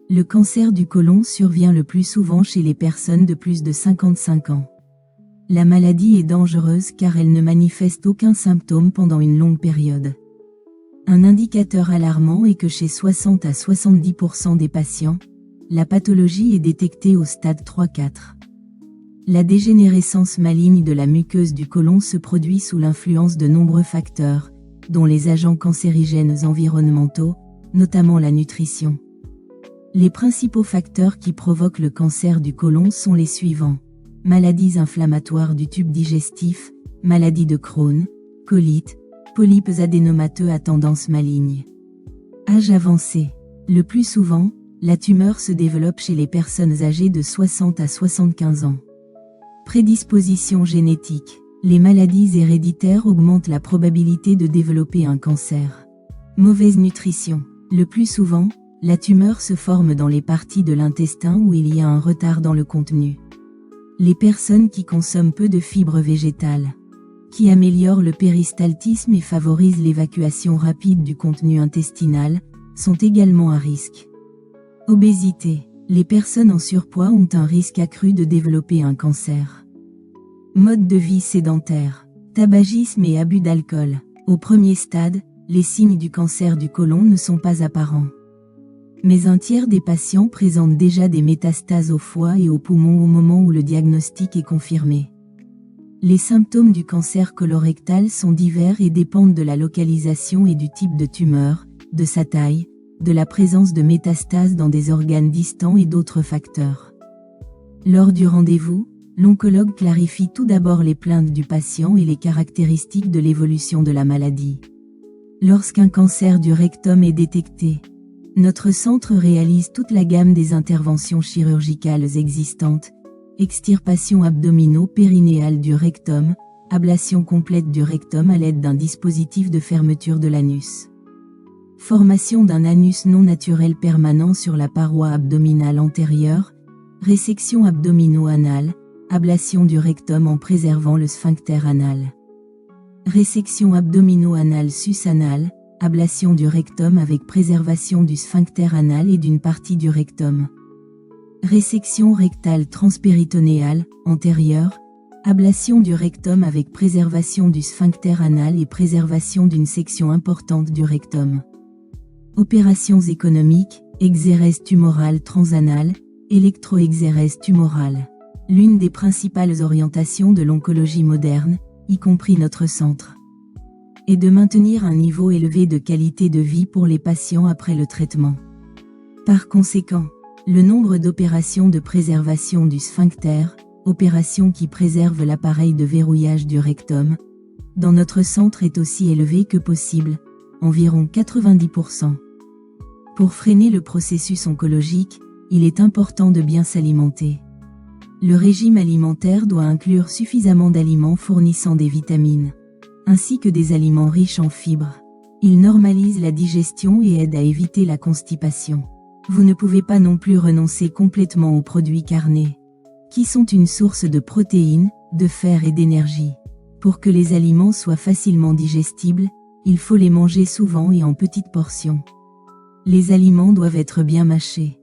Le cancer du côlon survient le plus souvent chez les personnes de plus de 55 ans. La maladie est dangereuse car elle ne manifeste aucun symptôme pendant une longue période. Un indicateur alarmant est que chez 60 à 70% des patients, la pathologie est détectée au stade 3-4. La dégénérescence maligne de la muqueuse du côlon se produit sous l'influence de nombreux facteurs, dont les agents cancérigènes environnementaux, notamment la nutrition. Les principaux facteurs qui provoquent le cancer du côlon sont les suivants: maladies inflammatoires du tube digestif, maladie de Crohn, colite, polypes adénomateux à tendance maligne. Âge avancé. Le plus souvent, la tumeur se développe chez les personnes âgées de 60 à 75 ans. Prédisposition génétique. Les maladies héréditaires augmentent la probabilité de développer un cancer. Mauvaise nutrition. Le plus souvent, la tumeur se forme dans les parties de l'intestin où il y a un retard dans le contenu. Les personnes qui consomment peu de fibres végétales, qui améliorent le péristaltisme et favorisent l'évacuation rapide du contenu intestinal, sont également à risque. Obésité. Les personnes en surpoids ont un risque accru de développer un cancer. Mode de vie sédentaire. Tabagisme et abus d'alcool. Au premier stade, les signes du cancer du côlon ne sont pas apparents. Mais un tiers des patients présentent déjà des métastases au foie et aux poumons au moment où le diagnostic est confirmé. Les symptômes du cancer colorectal sont divers et dépendent de la localisation et du type de tumeur, de sa taille, de la présence de métastases dans des organes distants et d'autres facteurs. Lors du rendez-vous, l'oncologue clarifie tout d'abord les plaintes du patient et les caractéristiques de l'évolution de la maladie. Lorsqu'un cancer du rectum est détecté, notre centre réalise toute la gamme des interventions chirurgicales existantes: extirpation abdomino-périnéale du rectum, ablation complète du rectum à l'aide d'un dispositif de fermeture de l'anus. Formation d'un anus non naturel permanent sur la paroi abdominale antérieure, résection abdomino-anale, ablation du rectum en préservant le sphincter anal. Résection abdomino-anale sus-anale, ablation du rectum avec préservation du sphincter anal et d'une partie du rectum. Résection rectale transpéritonéale, antérieure, ablation du rectum avec préservation du sphincter anal et préservation d'une section importante du rectum. Opérations économiques, exérèse tumorale transanale, électroexérèse tumorale. L'une des principales orientations de l'oncologie moderne, y compris notre centre, est de maintenir un niveau élevé de qualité de vie pour les patients après le traitement. Par conséquent, le nombre d'opérations de préservation du sphincter, opérations qui préservent l'appareil de verrouillage du rectum, dans notre centre est aussi élevé que possible, environ 90%. Pour freiner le processus oncologique, il est important de bien s'alimenter. Le régime alimentaire doit inclure suffisamment d'aliments fournissant des vitamines, ainsi que des aliments riches en fibres. Il normalise la digestion et aide à éviter la constipation. Vous ne pouvez pas non plus renoncer complètement aux produits carnés, qui sont une source de protéines, de fer et d'énergie. Pour que les aliments soient facilement digestibles, il faut les manger souvent et en petites portions. Les aliments doivent être bien mâchés.